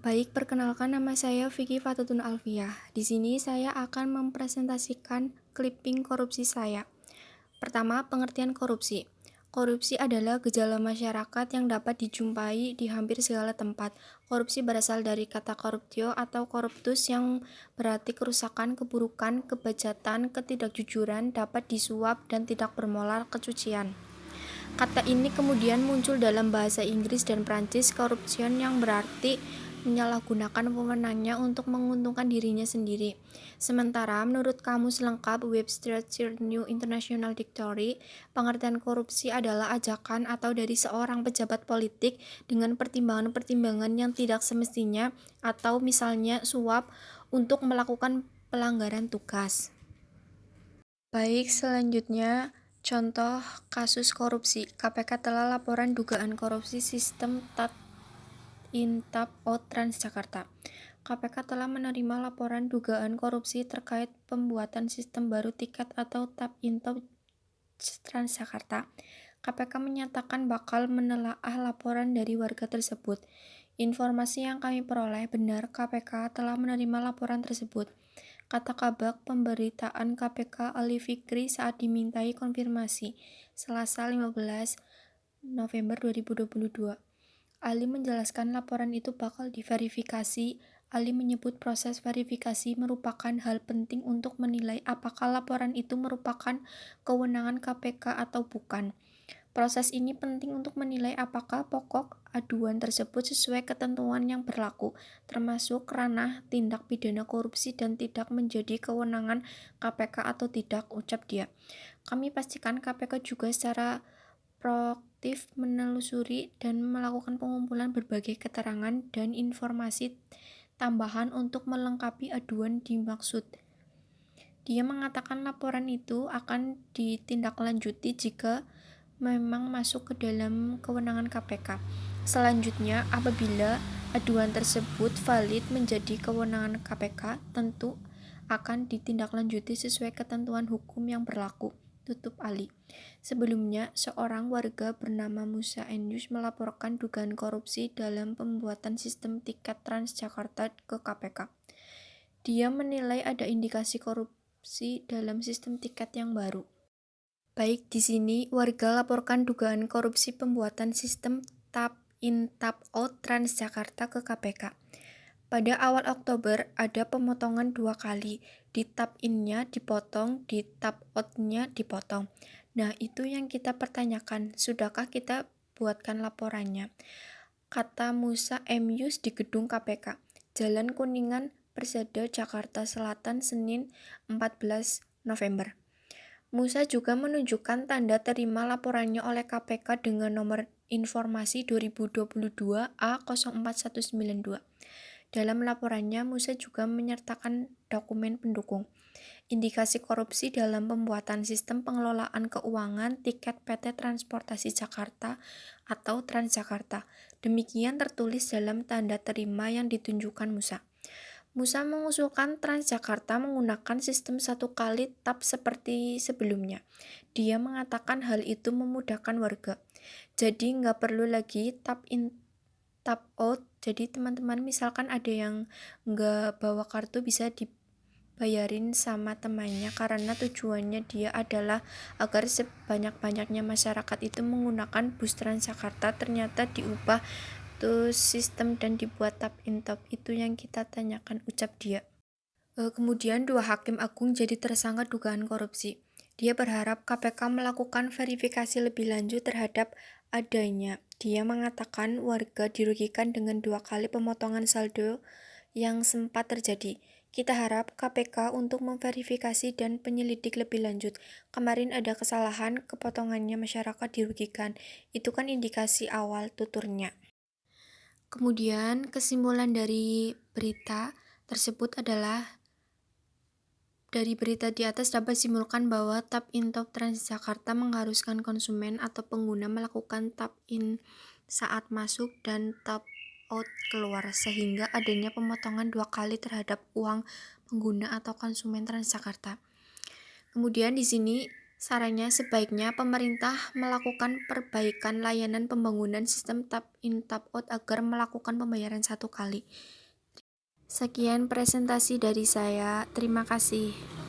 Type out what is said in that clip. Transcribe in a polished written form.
Baik, perkenalkan nama saya Vicky Fatutun Alfiah. Di sini saya akan mempresentasikan clipping korupsi saya. Pertama, pengertian korupsi. Korupsi adalah gejala masyarakat yang dapat dijumpai di hampir segala tempat. Korupsi berasal dari kata corruptio atau corruptus yang berarti kerusakan, keburukan, kebejatan, ketidakjujuran, dapat disuap, dan tidak bermoral kesucian. Kata ini kemudian muncul dalam bahasa Inggris dan Prancis, corruption yang berarti menyalahgunakan wewenangnya untuk menguntungkan dirinya sendiri. Sementara menurut kamus lengkap Webster's New International Dictionary, pengertian korupsi adalah ajakan atau dari seorang pejabat politik dengan pertimbangan-pertimbangan yang tidak semestinya atau misalnya suap untuk melakukan pelanggaran tugas. Baik, selanjutnya contoh kasus korupsi. KPK telah laporan dugaan korupsi sistem TAT in Tap Out Transjakarta. KPK telah menerima laporan dugaan korupsi terkait pembuatan sistem baru tiket atau Tap in Top Transjakarta. KPK menyatakan bakal menelaah laporan dari warga tersebut. Informasi yang kami peroleh benar, KPK telah menerima laporan tersebut. Kata Kabak Pemberitaan KPK Ali Fikri saat dimintai konfirmasi, Selasa 15 November 2022. Ali menjelaskan laporan itu bakal diverifikasi. Ali menyebut proses verifikasi merupakan hal penting untuk menilai apakah laporan itu merupakan kewenangan KPK atau bukan. Proses ini penting untuk menilai apakah pokok aduan tersebut sesuai ketentuan yang berlaku, termasuk ranah tindak pidana korupsi dan tidak menjadi kewenangan KPK atau tidak, ucap dia. Kami pastikan KPK juga secara proaktif menelusuri dan melakukan pengumpulan berbagai keterangan dan informasi tambahan untuk melengkapi aduan dimaksud. Dia mengatakan laporan itu akan ditindaklanjuti jika memang masuk ke dalam kewenangan KPK. Selanjutnya, apabila aduan tersebut valid menjadi kewenangan KPK, tentu akan ditindaklanjuti sesuai ketentuan hukum yang berlaku, tutup Ali. Sebelumnya, seorang warga bernama Musa Enyus melaporkan dugaan korupsi dalam pembuatan sistem tiket Transjakarta ke KPK. Dia menilai ada indikasi korupsi dalam sistem tiket yang baru. Baik, di sini warga laporkan dugaan korupsi pembuatan sistem Tap in Tap Out Transjakarta ke KPK. Pada awal Oktober ada pemotongan 2 kali, di tap in-nya dipotong, di tap out-nya dipotong. Nah, itu yang kita pertanyakan, sudahkah kita buatkan laporannya? Kata Musa Emyus di gedung KPK, Jalan Kuningan, Persada, Jakarta Selatan, Senin 14 November. Musa juga menunjukkan tanda terima laporannya oleh KPK dengan nomor informasi 2022 A04192. Dalam laporannya, Musa juga menyertakan dokumen pendukung. Indikasi korupsi dalam pembuatan sistem pengelolaan keuangan tiket PT Transportasi Jakarta atau Transjakarta. Demikian tertulis dalam tanda terima yang ditunjukkan Musa. Musa mengusulkan Transjakarta menggunakan sistem satu kali tap seperti sebelumnya. Dia mengatakan hal itu memudahkan warga. Jadi nggak perlu lagi tap in tap out. Jadi teman-teman misalkan ada yang nggak bawa kartu bisa dibayarin sama temannya karena tujuannya dia adalah agar sebanyak-banyaknya masyarakat itu menggunakan bus Transjakarta. Ternyata diubah sistem dan dibuat tap in tap, itu yang kita tanyakan, ucap dia. Kemudian 2 hakim agung jadi tersangka dugaan korupsi. Dia berharap KPK melakukan verifikasi lebih lanjut terhadap adanya. Dia mengatakan warga dirugikan dengan 2 kali pemotongan saldo yang sempat terjadi. Kita harap KPK untuk memverifikasi dan penyelidik lebih lanjut. Kemarin ada kesalahan, kepotongannya masyarakat dirugikan. Itu kan indikasi awal, tuturnya. Kemudian kesimpulan dari berita tersebut adalah dari berita di atas dapat disimpulkan bahwa tap in Top Transjakarta mengharuskan konsumen atau pengguna melakukan tap in saat masuk dan tap out keluar, sehingga adanya pemotongan 2 kali terhadap uang pengguna atau konsumen Transjakarta. Kemudian di sini Sarannya sebaiknya pemerintah melakukan perbaikan layanan pembangunan sistem tap in tap out agar melakukan pembayaran satu kali. Sekian presentasi dari saya. Terima kasih.